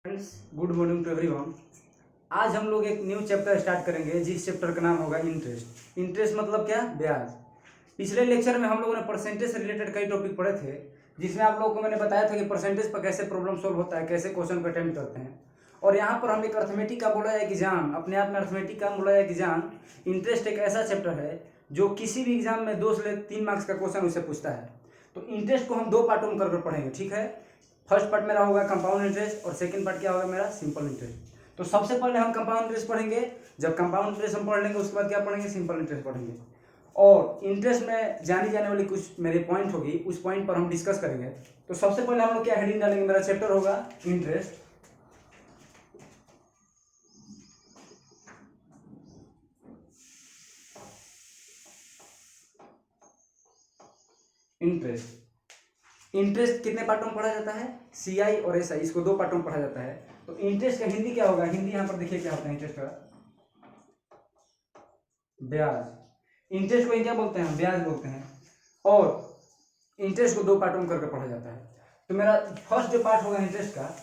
Friends, good morning to everyone. आज हम लोग एक न्यू चैप्टर स्टार्ट करेंगे जिस चैप्टर का नाम होगा इंटरेस्ट। इंटरेस्ट मतलब क्या? ब्याज। पिछले लेक्चर में हम लोगों ने परसेंटेज से रिलेटेड कई टॉपिक पढ़े थे, जिसमें आप लोगों को मैंने बताया था कि परसेंटेज पर कैसे प्रॉब्लम सॉल्व होता है, कैसे क्वेश्चन को अटेम्प्ट करते हैं। और यहाँ पर हम एक अर्थमेटिक का बोला है कि जान, अपने आप में अर्थमेटिक का बोला है कि जान, इंटरेस्ट एक ऐसा चैप्टर है जो किसी भी एग्जाम में 2 से 3 मार्क्स का क्वेश्चन उससे पूछता है। तो इंटरेस्ट को हम 2 पार्टों में कर पढ़ेंगे, ठीक है। फर्स्ट पार्ट मेरा होगा कंपाउंड इंटरेस्ट और सेकंड पार्ट क्या होगा मेरा? Simple interest. तो सबसे पहले हम कंपाउंड इंटरेस्ट पढ़ेंगे। जब कंपाउंड इंटरेस्ट हम पढ़ लेंगे उसके बाद क्या पढ़ेंगे? सिंपल इंटरेस्ट पढ़ेंगे। और इंटरेस्ट में जानी जाने वाली कुछ मेरे पॉइंट होगी, उस पॉइंट पर हम डिस्कस करेंगे। तो सबसे पहले हम लोग क्या हेडिंग डालेंगे? मेरा चैप्टर होगा इंटरेस्ट। इंटरेस्ट कितने पार्टों में पढ़ा जाता है? सीआई और एसआई, इसको 2 पार्टों में पढ़ा जाता है। तो इंटरेस्ट का हिंदी क्या होगा? हिंदी यहाँ पर देखिए क्या होता है इंटरेस्ट का? ब्याज। इंटरेस्ट को क्या बोलते हैं? ब्याज बोलते हैं। और इंटरेस्ट को 2 पार्टों में करके पढ़ा जाता है। तो मेरा फर्स्ट जो पार्ट होगा इंटरेस्ट का,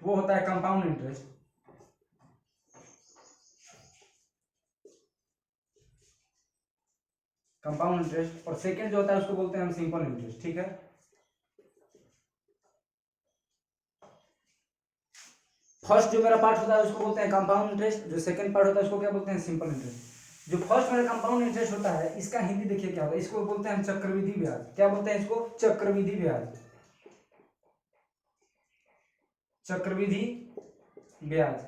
वो होता है कंपाउंड इंटरेस्ट। Compound interest. और सेकंड जो होता है उसको बोलते हैं हम सिंपल इंटरेस्ट, ठीक है। फर्स्ट जो मेरा पार्ट होता है उसको बोलते हैं कंपाउंड इंटरेस्ट, जो सेकंड पार्ट होता है उसको क्या बोलते हैं? Simple interest. जो फर्स्ट मेरा कंपाउंड इंटरेस्ट होता है, इसका हिंदी देखिए क्या होगा? इसको बोलते हैं हम चक्रवृद्धि ब्याज। क्या बोलते हैं इसको? चक्रवृद्धि ब्याज। चक्रवृद्धि ब्याज।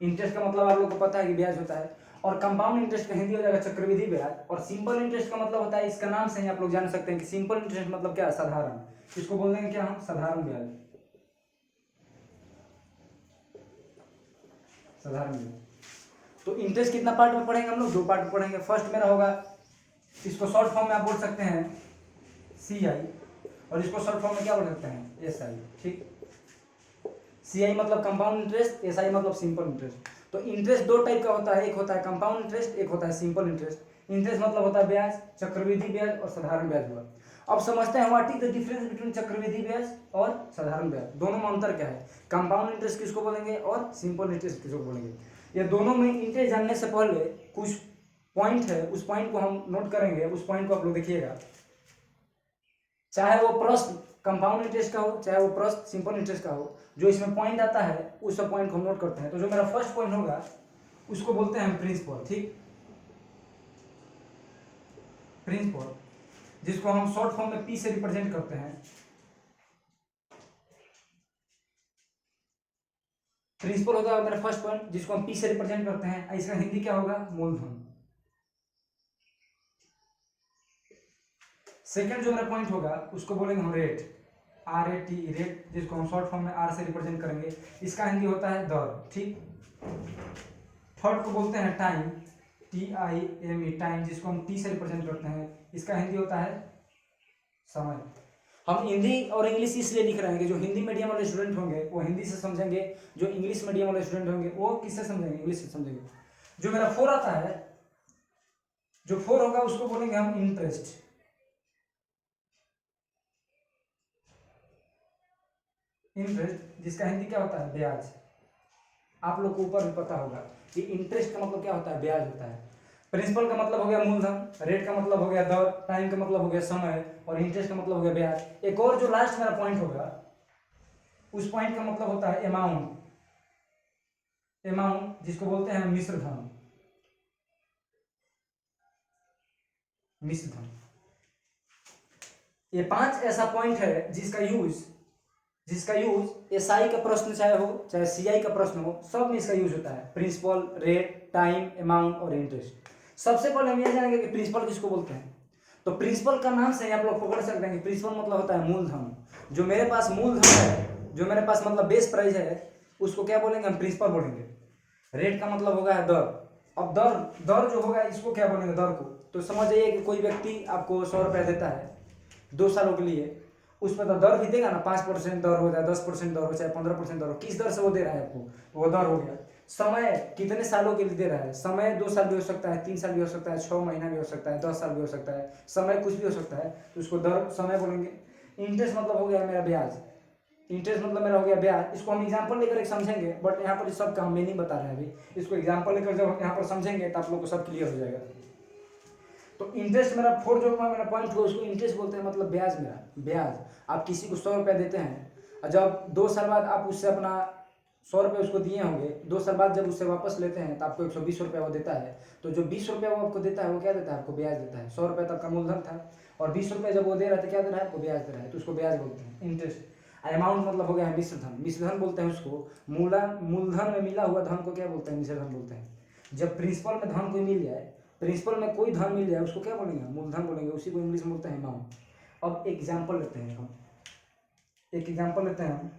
इंटरेस्ट का मतलब आप लोगों को पता है कि ब्याज होता है। और कंपाउंड इंटरेस्ट का हिंदी हो जाएगा चक्रवृद्धि ब्याज। और सिंपल इंटरेस्ट का मतलब होता है, इसका नाम से ही आप लोग जान सकते हैं कि सिंपल इंटरेस्ट मतलब क्या है? साधारण। इसको बोल देंगे क्या हम? साधारण ब्याज। साधारण ब्याज। तो इंटरेस्ट कितना पार्ट में पढ़ेंगे हम लोग? 2 पार्ट में पढ़ेंगे। फर्स्ट मेरा होगा, इसको शॉर्ट फॉर्म में आप बोल सकते हैं सीआई, और इसको शॉर्ट फॉर्म में क्या बोल सकते हैं? एसआई, ठीक। सीआई मतलब कंपाउंड इंटरेस्ट, एसआई मतलब सिंपल इंटरेस्ट। तो इंटरेस्ट 2 टाइप का होता है, एक होता है कंपाउंड इंटरेस्ट, एक होता है सिंपल इंटरेस्ट। इंटरेस्ट मतलब होता है ब्याज, चक्रवृद्धि ब्याज और साधारण ब्याज हुआ। अब समझते हैं what is the difference between चक्रवृद्धि ब्याज और साधारण ब्याज। दोनों में अंतर क्या है? कंपाउंड इंटरेस्ट किसको बोलेंगे और सिंपल इंटरेस्ट किसको बोलेंगे? ये दोनों में इंटरेस्ट जानने से पहले कुछ पॉइंट है, उस पॉइंट को हम नोट करेंगे। उस पॉइंट को आप लोग देखिएगा, चाहे वो प्रश्न कंपाउंड इंटरेस्ट का हो, चाहे वो प्रश्न सिंपल इंटरेस्ट का हो, जो इसमें पॉइंट आता है उस सब पॉइंट को हम नोट करते हैं। तो जो मेरा फर्स्ट पॉइंट होगा उसको बोलते हैं हम प्रिंसिपल, ठीक। प्रिंसिपल, जिसको हम शॉर्ट फॉर्म में पी से रिप्रेजेंट करते हैं। प्रिंसिपल होगा मेरा फर्स्ट पॉइंट, जिसको हम पी से रिप्रेजेंट करते हैं। इसका हिंदी क्या होगा? मूलधन। सेकंड जो मेरा पॉइंट होगा उसको बोलेंगे हम रेट, RAT, रेट, जिसको हम शॉर्ट फॉर्म में आर से रिप्रेजेंट करेंगे। इसका हिंदी होता है दर, ठीक। थर्ड को बोलते हैं टाइम, TIME, टाइम, जिसको हम टी से रिप्रेजेंट करते हैं। इसका हिंदी होता है समय। हम हिंदी और इंग्लिश इसलिए लिख रहे हैं कि जो हिंदी मीडियम वाले स्टूडेंट होंगे वो हिंदी से समझेंगे, जो इंग्लिश मीडियम वाले स्टूडेंट होंगे वो किससे समझेंगे? इंग्लिश से समझेंगे। जो मेरा 4 आता है, जो 4 होगा उसको बोलेंगे हम इंटरेस्ट। इंटरेस्ट, जिसका हिंदी क्या होता है? ब्याज। आप लोग को ऊपर भी पता होगा कि इंटरेस्ट का मतलब क्या होता है? ब्याज होता है। प्रिंसिपल का मतलब हो गया मूलधन, रेट का मतलब हो गया दर, टाइम का मतलब हो गया समय, और इंटरेस्ट का मतलब हो गया ब्याज। एक और जो लास्ट मेरा पॉइंट होगा, उस पॉइंट का मतलब होता है अमाउंट। अमाउंट, जिसको बोलते हैं मिश्र धन। मिश्र धन। ये 5 ऐसा पॉइंट है जिसका यूज एसआई का प्रश्न चाहे हो, चाहे सीआई का प्रश्न हो, सब में इसका यूज होता है। प्रिंसिपल, रेट, टाइम, अमाउंट और इंटरेस्ट। सबसे पहले हम ये जानेंगे कि प्रिंसिपल किसको बोलते हैं। तो प्रिंसिपल का नाम से आप लोग पकड़ सकते हैं कि प्रिंसिपल मतलब होता है मूलधन। जो मेरे पास मूलधन है, जो मेरे पास मतलब बेस प्राइस है, उसको क्या बोलेंगे? हम प्रिंसिपल बोलेंगे। रेट का मतलब होगा दर। अब दर दर जो होगा इसको क्या बोलेंगे? दर को। तो समझ जाइए कि कोई व्यक्ति आपको 100 रुपया देता है 2 सालों के लिए, उस पर तो दर भी देगा ना। 5% दर हो जाए, 10% दर हो, चाहे 15% दर हो, किस दर से वो दे रहा है आपको? वो दर हो गया। समय कितने सालों के लिए दे रहा है? समय 2 साल भी हो सकता है, 3 साल भी हो सकता है, 6 महीना भी हो सकता है, 10 साल भी हो सकता है। समय कुछ भी हो सकता है, तो उसको दर, समय बोलेंगे। इंटरेस्ट मतलब हो गया मेरा ब्याज। इंटरेस्ट मतलब मेरा हो गया ब्याज। इसको हम एग्जांपल लेकर एक समझेंगे, बट यहाँ पर सब काम मैं नहीं बता रहे हैं अभी। इसको एग्जांपल लेकर जब यहाँ पर समझेंगे तो आप लोग को सब क्लियर हो जाएगा। तो इंटरेस्ट मेरा 4 जो मेरा पॉइंट हुआ उसको इंटरेस्ट बोलते हैं, मतलब ब्याज। मेरा ब्याज, आप किसी को 100 रुपया देते हैं और जब 2 साल बाद आप उससे अपना 100 रुपये उसको दिए होंगे, 2 साल बाद जब उससे वापस लेते हैं तो आपको 120 रुपया वो देता है। तो जो 20 रुपया वो आपको देता है वो क्या देता है? आपको ब्याज देता है। 100 रुपया तक का मूलधन था और 20 रुपया जब वो दे रहा था क्या दे रहा है? आपको ब्याज दे रहा है, तो उसको ब्याज बोलते हैं इंटरेस्ट। अमाउंट मतलब हो गया है मिश्रधन। मिश्रधन बोलते हैं उसको। मूलधन में मिला हुआ धन को क्या बोलते हैं? मिश्रधन बोलते हैं। जब प्रिंसिपल में धन कोई मिल जाए, प्रिंसिपल में कोई धन मिल जाए उसको क्या बोलेंगे? मूलधन बोलेंगे। उसी को इंग्लिश में बोलते हैं अमाउंट। अब एग्जाम्पल लेते हैं हम, एक एग्जाम्पल लेते हैं हम।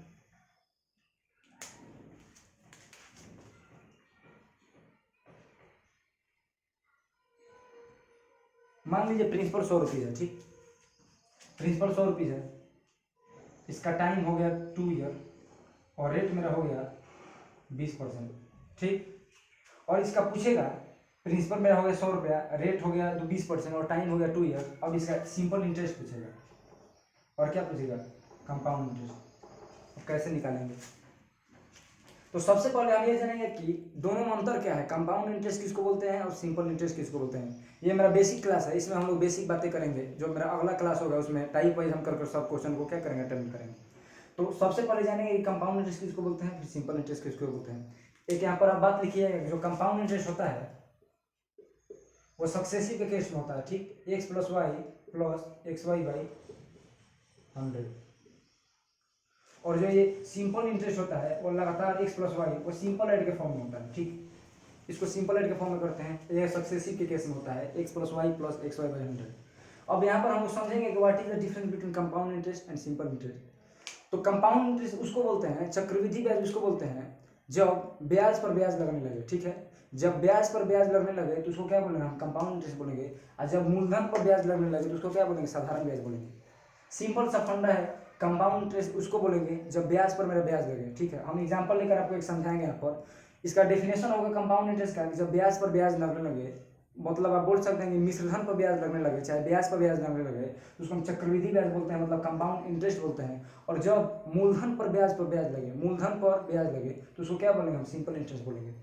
मान लीजिए प्रिंसिपल 100 रुपये है, ठीक। प्रिंसिपल 100 रुपये है, इसका टाइम हो गया 2 ईयर और रेट मेरा हो गया 20%, ठीक। और इसका पूछेगा, प्रिंसिपल मेरा हो गया 100 रुपया, रेट हो गया 20% और टाइम हो गया 2 ईयर। अब इसका सिंपल इंटरेस्ट पूछेगा और क्या पूछेगा? Compound interest. कैसे निकालेंगे? तो सबसे पहले हम ये जानेंगे कि दोनों में अंतर क्या है, कंपाउंड इंटरेस्ट किसको बोलते हैं और सिंपल इंटरेस्ट किसको बोलते हैं। ये मेरा बेसिक क्लास है, इसमें हम लोग बेसिक बातें करेंगे। जो मेरा अगला क्लास होगा उसमें टाइप वाइज हम कर सब क्वेश्चन को क्या करेंगे? अटेम्प्ट करेंगे। तो सबसे पहले जानेंगे कि कंपाउंड इंटरेस्ट किसको बोलते हैं, फिर सिंपल इंटरेस्ट किसको बोलते हैं। एक यहाँ पर आप बात लिखिएगा, जो कंपाउंड इंटरेस्ट होता है वो सक्सेसिव के केस में होता है, ठीक। X plus y plus x y by 100। और जो ये सिंपल इंटरेस्ट होता है वो लगातार एक्स प्लस वाई, वो सिंपल एड के फॉर्म में होता है, ठीक। इसको सिंपल एड के फॉर्म में करते हैं। ये सक्सेसिव के केस में होता है, x plus y plus x y by 100। अब यहाँ पर हम समझेंगे कि what is the difference between compound interest and simple interest. तो कंपाउंड इंटरेस्ट उसको बोलते हैं, चक्रवृद्धि ब्याज उसको बोलते हैं जब ब्याज पर ब्याज लगने लगे, ठीक है। जब ब्याज पर ब्याज लगने लगे तो उसको क्या बोलेंगे? हम कंपाउंड इंटरेस्ट बोलेंगे। और जब मूलधन पर ब्याज लगने लगे तो उसको क्या बोलेंगे? साधारण ब्याज बोलेंगे। सिंपल सा फंडा है। कंपाउंड इंटरेस्ट उसको बोलेंगे जब ब्याज पर मेरा ब्याज लगे, ठीक है। हम एग्जांपल लेकर आपको एक समझाएंगे यहाँ पर। इसका डेफिनेशन होगा कंपाउंड इंटरेस्ट का कि जब ब्याज पर ब्याज लगने लगे, मतलब आप बोल सकते हैं कि मिश्रधन पर ब्याज लगने लगे, चाहे ब्याज पर ब्याज लगने लगे, तो उसको हम चक्रवृद्धि ब्याज बोलते हैं, मतलब कंपाउंड इंटरेस्ट बोलते हैं। और जब मूलधन पर ब्याज लगे, मूलधन पर ब्याज लगे, तो उसको क्या बोलेंगे? हम सिंपल इंटरेस्ट बोलेंगे।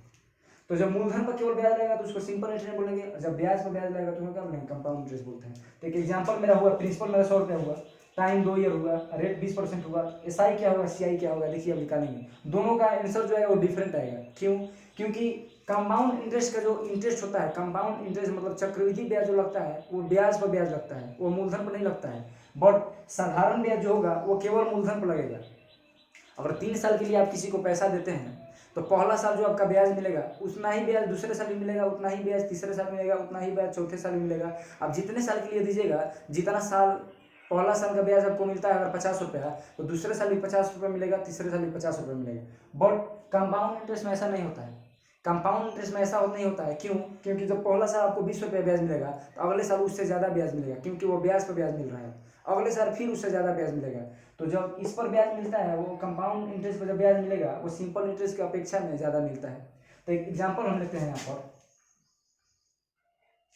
तो जब मूलधन पर केवल ब्याज लगेगा तो उसको सिंपल इंटरेस्ट बोलेंगे, जब ब्याज पर ब्याज लगेगा तो उसको क्या बोलेंगे? कंपाउंड इंटरेस्ट बोलते हैं। तो एक एग्जांपल मेरा हुआ, प्रिंसिपल मेरा 100 रुपया हुआ, टाइम 2 ईयर हुआ, रेट 20% हुआ। एसआई क्या होगा, सीआई क्या होगा, देखिए अब निकालेंगे। दोनों का आंसर जो है वो डिफरेंट आएगा। क्यों? क्योंकि कंपाउंड इंटरेस्ट का जो इंटरेस्ट होता है, कंपाउंड इंटरेस्ट मतलब चक्रवृद्धि ब्याज जो लगता है वो ब्याज पर ब्याज लगता है, वो मूलधन पर नहीं लगता है। बट साधारण ब्याज जो होगा वो केवल मूलधन पर लगेगा। अगर 3 साल के लिए आप किसी को पैसा देते हैं तो पहला साल जो आपका ब्याज मिलेगा उतना ही ब्याज दूसरे साल भी मिलेगा, उतना ही ब्याज तीसरे साल मिलेगा, उतना ही ब्याज चौथे साल भी मिलेगा। आप जितने साल के लिए दीजिएगा, जितना साल पहला साल का ब्याज आपको मिलता है अगर 50 रुपया, तो दूसरे साल भी 50 रुपये मिलेगा, तीसरे साल भी 50 रुपये मिलेगा। बट कंपाउंड इंटरेस्ट में ऐसा नहीं होता है। कंपाउंड इंटरेस्ट में ऐसा नहीं होता है। क्यों? क्योंकि जब पहला साल आपको 20 रुपये ब्याज मिलेगा तो अगले साल उससे ज़्यादा ब्याज मिलेगा, क्योंकि वो ब्याज पर ब्याज मिल रहा है। अगले साल फिर उससे ज़्यादा ब्याज मिलेगा। तो जब इस पर ब्याज मिलता है, वो कंपाउंड इंटरेस्ट पर जब ब्याज मिलेगा वो सिंपल इंटरेस्ट की अपेक्षा में ज़्यादा मिलता है। तो एक एग्जाम्पल हम लेते हैं यहाँ पर।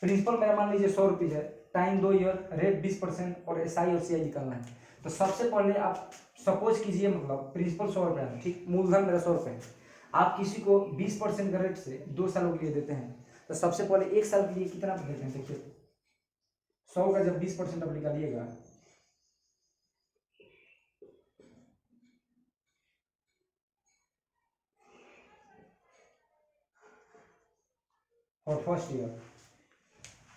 प्रिंसिपल मेरा मान लीजिए 100 रुपये है, टाइम 2 ईयर, रेट 20% और एसआई और सीआई निकालना है। तो सबसे पहले आप सपोज कीजिए, मतलब प्रिंसिपल 100 रुपये है, ठीक। मूलधन मेरा 100 रुपये है। आप किसी को 20% का रेट से 2 सालों के लिए देते हैं, तो सबसे पहले 1 साल के लिए कितना देते हैं? देखिए 100 का जब 20% आप निकालिएगा, और फर्स्ट ईयर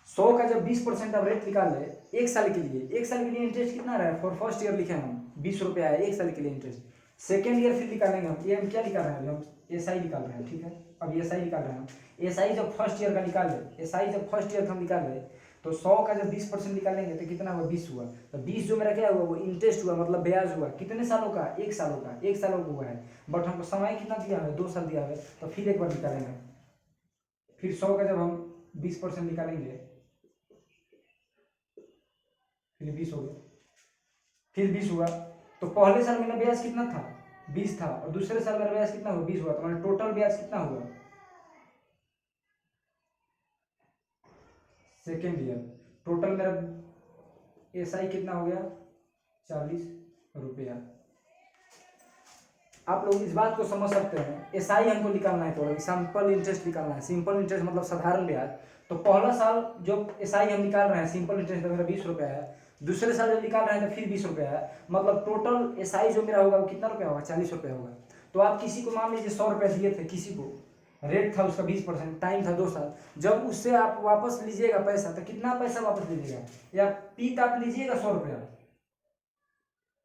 100 का जब 20% आप रेट निकाल ले 1 साल के लिए, 1 साल के लिए इंटरेस्ट कितना रहा है? फॉर फर्स्ट ईयर लिखे हम 20 रुपया है 1 साल के लिए इंटरेस्ट। सेकेंड ईयर फिर निकालेंगे हम, ये हम क्या निकाल रहे हैं? हम एस आई निकाल रहे हैं, ठीक है। अब एस आई निकाल रहे हैं हम। एस आई जब फर्स्ट ईयर का निकाल ले, एस आई जब फर्स्ट ईयर का हम निकाल ले, तो 100 का जब 20% निकालेंगे तो कितना हुआ? 20 हुआ। तो 20 जो मेरा क्या हुआ? वो इंटरेस्ट हुआ, मतलब ब्याज हुआ। कितने सालों का? 1 सालों का, 1 सालों का हुआ है। बट हमको समय कितना दिया है? 2 साल दिया है। तो फिर एक बार निकालेंगे, फिर 100 का जब हम 20% निकालेंगे, फिर 20 हो गया, फिर 20 हुआ। तो पहले साल मेरा ब्याज कितना था? 20 था, और दूसरे साल मेरा ब्याज कितना हुआ? 20 हुआ। तो मेरा टोटल ब्याज कितना हुआ? सेकेंड ईयर टोटल मेरा एस आई कितना हो गया? 40 रुपया। आप लोग इस बात को समझ सकते हैं, एसआई हमको निकालना है, थोड़ा सिंपल इंटरेस्ट निकालना है। सिंपल इंटरेस्ट मतलब साधारण ब्याज। तो पहला साल जो एसआई हम निकाल रहे हैं सिंपल इंटरेस्ट तो मेरा 20 रुपया है, दूसरे साल जब निकाल रहे हैं तो फिर 20 रुपया है, मतलब टोटल एसआई जो मेरा होगा वो कितना रुपया होगा, 40 रुपया होगा। तो आप किसी को मान लीजिए 100 रुपया दिए थे, किसी को रेट था उसका 20%, टाइम था 2 साल, जब उससे आप वापस लीजिएगा पैसा तो कितना पैसा वापस लीजिएगा, या पीत आप लीजिएगा 100 रुपया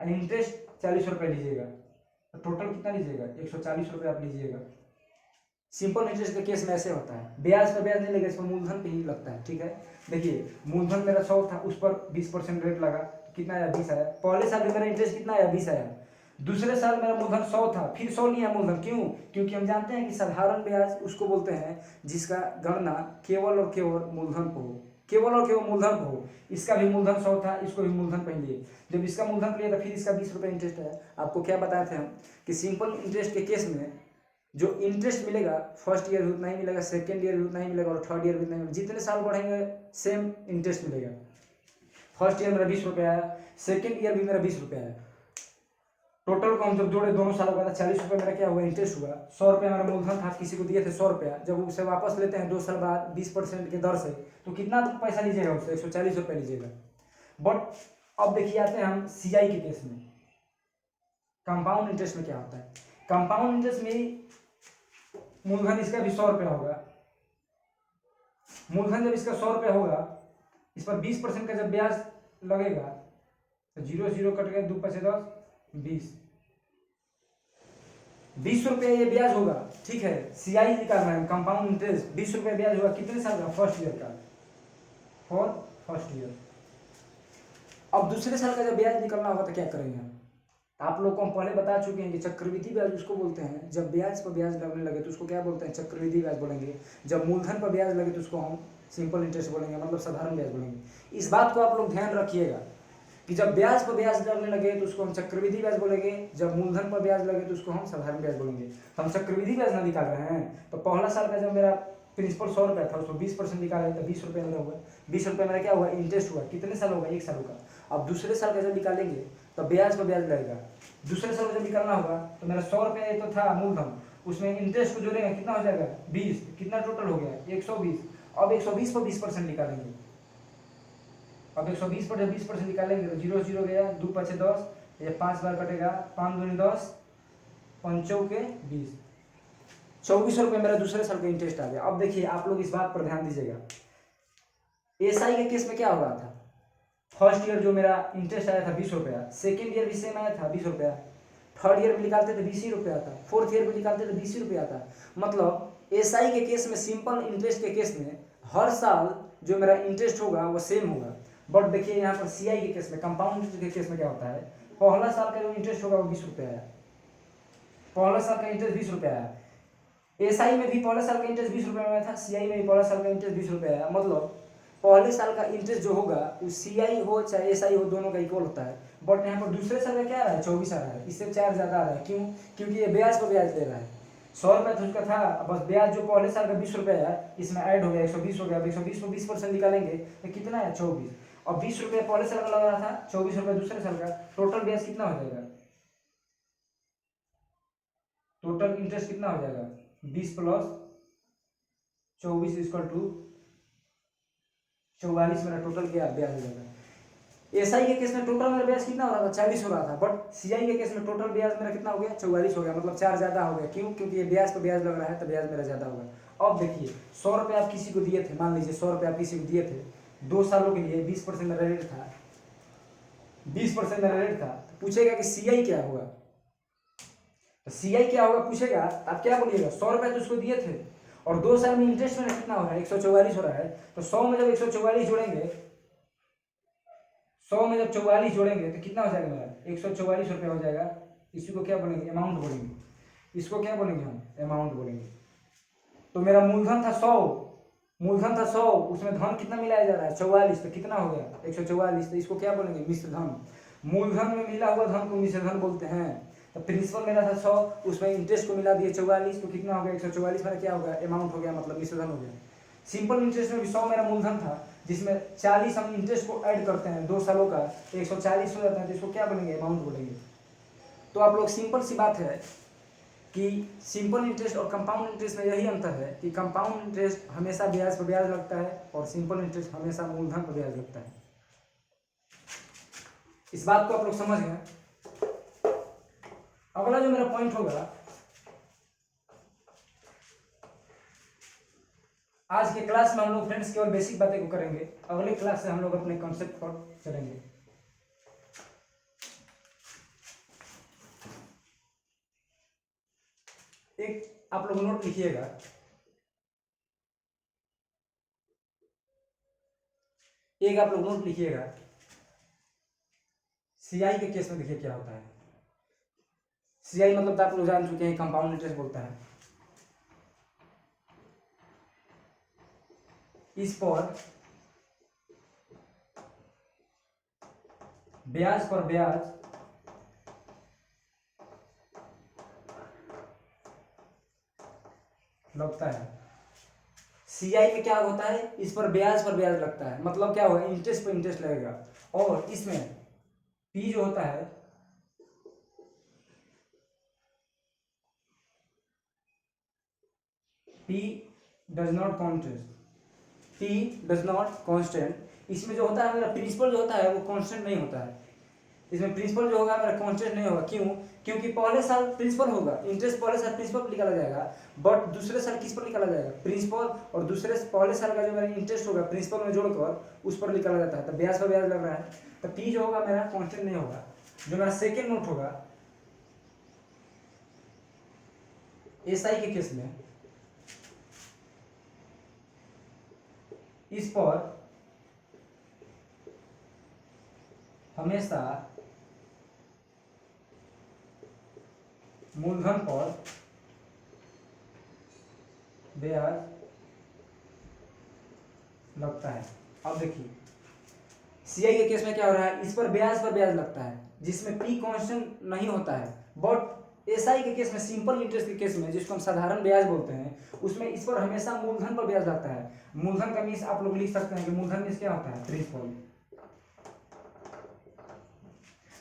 और इंटरेस्ट 40 रुपये लीजिएगा, तो टोटल कितना लीजिएगा, 140 रुपये आप लीजिएगा। सिंपल इंटरेस्ट के केस में ऐसे होता है, ब्याज पर ब्याज नहीं लगेगा, इस पर मूलधन पे ही लगता है। ठीक है, देखिए मूलधन मेरा 100 था, उस पर 20% रेट लगा, कितना आया, 20 आया। पहले साल में मेरा इंटरेस्ट कितना आया, 20 आया। दूसरे साल मेरा मूलधन 100 था, फिर 100 नहीं आया मूलधन, क्यों, क्योंकि हम जानते हैं कि साधारण ब्याज उसको बोलते हैं जिसका गणना केवल और केवल मूलधन को हो, केवल और केवल मूलधन को हो। इसका भी मूलधन 100 था, इसको भी मूलधन पे लिए, जब इसका मूलधन लिया तो फिर इसका 20 रुपये इंटरेस्ट है। आपको क्या बताए थे हम कि सिंपल इंटरेस्ट के केस में जो इंटरेस्ट मिलेगा फर्स्ट ईयर भी उतना ही मिलेगा, सेकेंड ईयर भी उतना ही मिलेगा और थर्ड ईयर भी उतना ही मिलेगा। जितने साल बढ़ेंगे सेम इंटरेस्ट मिलेगा। फर्स्ट ईयर मेरा 20 रुपये आया, सेकेंड ईयर भी मेरा 20 रुपये आया, टोटल को हम जब जोड़े दोनों सालों का 40 रुपये मेरा क्या हुआ, इंटरेस्ट हुआ। 100 रुपये मेरा मूलधन था, किसी को दिए थे 100 रुपया, जब उसे वापस लेते हैं 2 साल बाद 20% के दर से, तो कितना पैसा लीजिएगा उससे, 140 रुपये लीजिएगा। बट अब देखिए आते हैं हम सीआई के केस में, कंपाउंड इंटरेस्ट में क्या होता है। कंपाउंड इंटरेस्ट में मूलधन इसका भी 100 रुपया होगा, मूलधन जब इसका 100 रुपया होगा, इस पर 20% का जब ब्याज लगेगा तो 0 0 कट गया, 2 5 10 20 रुपया ये ब्याज होगा। ठीक है, सीआई निकाल रहे हैं, कंपाउंड इंटरेस्ट 20 रुपया ब्याज होगा, कितने साल का, फर्स्ट ईयर का, फॉर फर्स्ट ईयर। अब दूसरे साल का जब ब्याज निकलना होगा तो क्या करेंगे हम, आप लोग को हम पहले बता चुके हैं कि चक्रवृद्धि ब्याज उसको बोलते हैं, जब ब्याज पर ब्याज लगने लगे तो उसको क्या बोलते हैं, चक्रवृद्धि ब्याज बोलेंगे। जब मूलधन पर ब्याज लगे तो उसको हम सिंपल इंटरेस्ट बोलेंगे, मतलब साधारण ब्याज बोलेंगे। इस बात को आप लोग ध्यान रखिएगा कि जब ब्याज पर ब्याज लगने लगे तो उसको हम चक्रवृद्धि ब्याज बोलेंगे, जब मूलधन पर ब्याज लगे तो उसको हम साधारण ब्याज बोलेंगे। तो हम चक्रवृद्धि ब्याज ना निकाल रहे हैं, तो पहला साल का जब मेरा प्रिंसिपल 100 रुपया था, उसको 20% निकाले तो 20 रुपये मेरा हुआ, 20 रुपये मेरा क्या हुआ, इंटरेस्ट हुआ। कितने साल होगा, 1 साल का। अब दूसरे साल का जब निकालेंगे तो ब्याज पर ब्याज लगेगा। दूसरे साल में जब निकालना होगा तो मेरा 100 रुपये तो था मूलधन, उसमें इंटरेस्ट को जोड़ेंगे, कितना हो जाएगा, 20, कितना टोटल हो गया, 120। अब 120 पर 20% निकालेंगे, अब 120 पर जब 20% निकालेंगे तो 0 0 गया, 2 5 10, ये 5 बार कटेगा, 5 दूनी 10, 5 चौके 20, 24 रुपये मेरा दूसरे साल का इंटरेस्ट आ गया। अब देखिए आप लोग इस बात पर ध्यान दीजिएगा, एसआई के केस में क्या हो रहा था, फर्स्ट ईयर जो मेरा इंटरेस्ट आया था 20 रुपया, सेकेंड ईयर भी सेम आया था 20 रुपया, थर्ड ईयर में निकालते थे 20 ही रुपया आता, फोर्थ ईयर में निकालते थे 20 ही रुपया आता। मतलब एसआई के केस में, सिंपल इंटरेस्ट के केस में हर साल जो मेरा इंटरेस्ट होगा वो सेम होगा। बट देखिए यहाँ पर सीआई के केस में, कंपाउंड इंटरेस्ट के केस में क्या होता है, पहला साल का जो इंटरेस्ट होगा वो 20 रुपया है, पहला साल का इंटरेस्ट 20 रुपया है। एसआई में भी पहले साल का इंटरेस्ट 20 रुपये में था, सीआई में भी पहला साल का इंटरेस्ट 20 रुपया है। मतलब पहले साल का इंटरेस्ट जो होगा वो सीआई हो चाहे एसआई हो, दोनों का इक्वल होता है। बट यहाँ पर दूसरे साल का क्या आ रहा है, 24 आ रहा है, इससे 4 ज़्यादा आ रहा है। क्यों, क्योंकि ये ब्याज पर ब्याज ले रहा है। 100 रुपया तो उसका था, बस ब्याज जो पहले साल का 20 रुपया है इसमें ऐड हो गया, 120 हो गया। अब 120 पर 20% निकालेंगे तो कितना है, 24। और 20 रुपये पहले साल का लग रहा था, 24 रुपये दूसरे साल का, टोटल ब्याज कितना हो जाएगा, टोटल इंटरेस्ट कितना हो जाएगा, 20 प्लस 24 इक्वल टू 44 मेरा टोटल क्या ब्याज हो जाएगा। एसआई के केस में टोटल मेरा ब्याज कितना हो रहा था, 40 हो रहा था, बट सीआई के केस में टोटल ब्याज मेरा कितना हो गया, 44 हो गया। मतलब 4 ज़्यादा हो गया। क्यों, क्योंकि ये ब्याज पर ब्याज लग रहा है तो ब्याज मेरा ज़्यादा होगा। अब देखिए 100 रुपये आप किसी को दिए थे, मान लीजिए 100 रुपये आप किसी को दिए थे 2 सालों के लिए, 20% मेरा रेट था, 20% मेरा रेट था। तो पूछेगा कि सीआई क्या होगा, तो सीआई क्या होगा पूछेगा, आप क्या बोलिएगा, 100 रुपये तो उसको दिए थे और 2 साल में इंटरेस्ट मेरा कितना हो रहा है, 144 हो रहा है। तो 100 में जब 144 जोड़ेंगे, 100 में जब 44 जोड़ेंगे तो कितना हो जाएगा मेरा, 144 रुपये हो जाएगा। इसी को क्या बोलेंगे, अमाउंट बोलेंगे। इसको क्या बोलेंगे हम, अमाउंट बोलेंगे। तो मेरा मूलधन था 100, मूलधन था 100, उसमें धन कितना मिलाया जा रहा है, 44, तो कितना हो गया, 144। तो इसको क्या बोलेंगे, मिश्र धन। मूलधन में मिला हुआ धन को मिश्र धन बोलते हैं। तो प्रिंसिपल मेरा था 100, उसमें इंटरेस्ट को मिला दिए 44, तो कितना हो गया, 144 मेरा क्या हो गया, अमाउंट हो गया, मतलब मिश्र धन हो गया। सिंपल इंटरेस्ट में भी 100 मेरा मूलधन था, जिसमें 40 हम इंटरेस्ट को ऐड करते हैं 2 सालों का, तो 140 हो जाता है। तो इसको क्या बोलेंगे, अमाउंट बोलेंगे। तो आप लोग सिंपल सी बात है कि सिंपल इंटरेस्ट और कंपाउंड इंटरेस्ट में यही अंतर है कि कंपाउंड इंटरेस्ट हमेशा ब्याज पर ब्याज लगता है और सिंपल इंटरेस्ट हमेशा मूलधन पर ब्याज लगता है। इस बात को आप लोग समझ गए। अगला जो मेरा पॉइंट होगा, आज के क्लास में हम लोग फ्रेंड्स केवल बेसिक बातें को करेंगे, अगले क्लास से हम लोग अपने कॉन्सेप्ट पर चलेंगे। एक आप लोग नोट लिखिएगा, एक आप लोग नोट लिखिएगा, सीआई के केस में देखिए क्या होता है। सीआई मतलब तो आप लोग जान चुके हैं, कंपाउंड इंटरेस्ट बोलता है। इस पर ब्याज पर ब्याज लगता है। सीआई में क्या होता है, इस पर ब्याज लगता है, मतलब क्या होगा, इंटरेस्ट पर इंटरेस्ट लगेगा। और इसमें पी जो होता है, P does not constant, P does not constant. इसमें जो होता है मेरा प्रिंसिपल जो होता है वो कांस्टेंट नहीं होता है। इसमें प्रिंसिपल जो होगा मेरा कांस्टेंट नहीं होगा। क्यों? क्योंकि पहले साल प्रिंसिपल होगा, इंटरेस्ट पहले साल प्रिंसिपल पर निकाला जाएगा, बट दूसरे साल किस पर निकाला जाएगा, प्रिंसिपल, और दूसरे पहले साल का जो मेरा इंटरेस्ट होगा प्रिंसिपल में जोड़कर उस पर निकाला जाता है। तो ब्याज पर ब्याज लग रहा है, तो पी जो होगा मेरा कांस्टेंट नहीं होगा। जो मेरा सेकेंड नोट होगा, एसआई के केस में इस पर हमेशा मूलधन पर ब्याज लगता है। अब देखिए सीआई के केस में क्या हो रहा है, इस पर ब्याज लगता है जिसमें पी कांस्टेंट नहीं होता है। बट एसआई के केस में, सिंपल इंटरेस्ट के केस में, जिसको हम साधारण ब्याज बोलते हैं, उसमें इस पर हमेशा मूलधन पर ब्याज लगता है। मूलधन का मीन्स आप लोग लिख सकते हैं कि मूलधन मीन्स क्या होता है, प्रिंसिपल।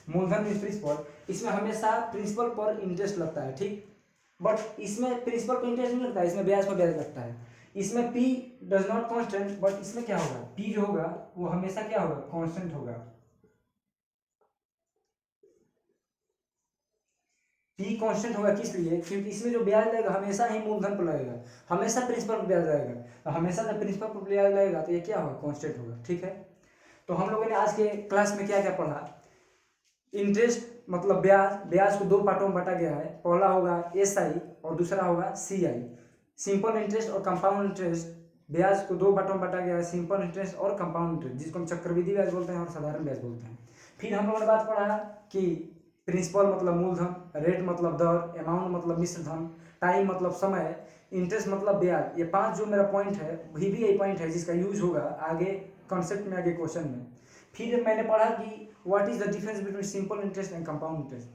मूलधन मीन्स प्रिंसिपल। इसमें हमेशा प्रिंसिपल पर इंटरेस्ट लगता है, ठीक। बट इसमें प्रिंसिपल पर इंटरेस्ट नहीं लगता है, इसमें ब्याज पर ब्याज लगता है। इसमें P does not constant, but इसमें क्या होगा, पी जो होगा वो हमेशा क्या होगा, कांस्टेंट होगा। पी कांस्टेंट होगा किस लिए, क्योंकि इसमें जो ब्याज लगेगा हमेशा ही मूलधन पर लगेगा, हमेशा प्रिंसिपल पर ब्याज लगेगा। तो हमेशा जब प्रिंसिपल पर ब्याज लगेगा तो ये क्या होगा, कांस्टेंट होगा, ठीक है। तो हम लोगों ने आज के क्लास में क्या क्या पढ़ा, इंटरेस्ट मतलब ब्याज, ब्याज को दो पार्टों में बांटा गया है। पहला होगा एसआई और दूसरा होगा सीआई। सिंपल इंटरेस्ट और कंपाउंड इंटरेस्ट, ब्याज को दो पार्टों में बांटा गया है, सिंपल इंटरेस्ट और कंपाउंड इंटरेस्ट, जिसको हम चक्रवृद्धि ब्याज बोलते हैं और साधारण ब्याज बोलते हैं। फिर हम लोगों ने बात पढ़ा कि प्रिंसिपल मतलब मूलधन, रेट मतलब दर, अमाउंट मतलब मिश्र धन, टाइम मतलब समय, इंटरेस्ट मतलब ब्याज। ये 5 जो मेरा पॉइंट है वही भी यही पॉइंट है जिसका यूज होगा आगे कॉन्सेप्ट में, आगे क्वेश्चन में। फिर मैंने पढ़ा कि what is the difference between simple interest and compound interest.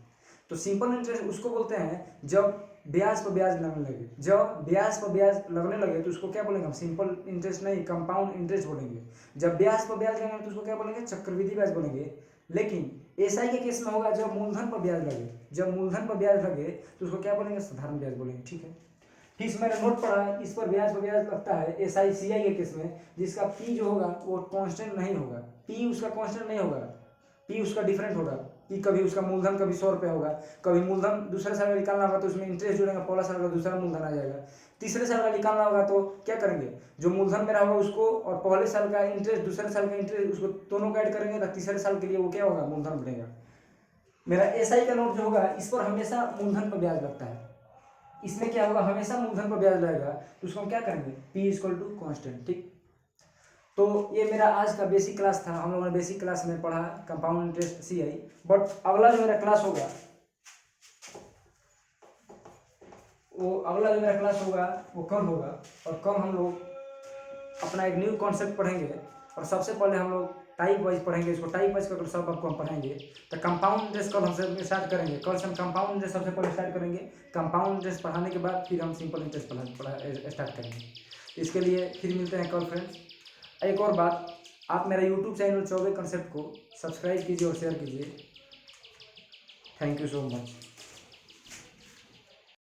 तो सिंपल इंटरेस्ट उसको बोलते हैं जब ब्याज पर ब्याज लगने लगे, जब ब्याज पर ब्याज लगने लगे तो उसको क्या बोलेंगे हम, सिंपल इंटरेस्ट नहीं, कंपाउंड इंटरेस्ट बोलेंगे। जब ब्याज पर ब्याज लगेंगे तो उसको क्या बोलेंगे, चक्रवृद्धि ब्याज बोलेंगे। लेकिन एसआई के केस में होगा जब मूलधन पर ब्याज लगे, जब मूलधन पर ब्याज लगे तो उसको क्या बोलेंगे, साधारण ब्याज बोलेंगे, ठीक है। फिर मैंने नोट पढ़ा है, इस पर ब्याज लगता है एसआई सीआई के केस में, जिसका पी जो होगा वो कांस्टेंट नहीं होगा, पी उसका कांस्टेंट नहीं होगा, पी उसका डिफरेंट होगा। पी कभी उसका मूलधन कभी 100 रुपये होगा, कभी मूलधन दूसरे साल का निकालना होगा तो उसमें इंटरेस्ट जुड़ेगा, पहला साल का दूसरा मूलधन आ जाएगा। तीसरे साल का निकालना होगा तो क्या करेंगे, जो मूलधन मेरा होगा उसको और पहले साल का इंटरेस्ट, दूसरे साल का इंटरेस्ट, उसको दोनों को ऐड करेंगे तो तीसरे साल के लिए वो क्या होगा, मूलधन बनेगा। मेरा एसआई का नोट जो होगा इस पर हमेशा मूलधन पर ब्याज लगता है, इसमें क्या होगा, हमेशा मूलधन पर ब्याज लगेगा, तो उसको हम क्या करेंगे, पी इक्वल टू कांस्टेंट, ठीक। तो ये मेरा आज का बेसिक क्लास था। हम लोगों ने बेसिक क्लास में पढ़ा कंपाउंड इंटरेस्ट सीआई। बट अगला जो मेरा क्लास होगा वो कल होगा, और कल हम लोग अपना एक न्यू कॉन्सेप्ट पढ़ेंगे। और सबसे पहले हम लोग टाइप वाइज पढ़ेंगे, इसको टाइप वाइज करके सब आपको हम पढ़ाएंगे। तो कंपाउंड इंटरेस्ट कल हम स्टार्ट करेंगे, कल से हम कंपाउंड इंटरेस्ट सबसे पहले स्टार्ट करेंगे। कंपाउंड इंटरेस्ट पढ़ाने के बाद फिर हम सिंपल इंटरेस्ट पढ़ा स्टार्ट करेंगे। इसके लिए फिर मिलते हैं कल फ्रेंड्स। एक और बात, आप मेरा यूट्यूब चैनल चौबे कॉन्सेप्ट को सब्सक्राइब कीजिए और शेयर कीजिए। Thank you so much.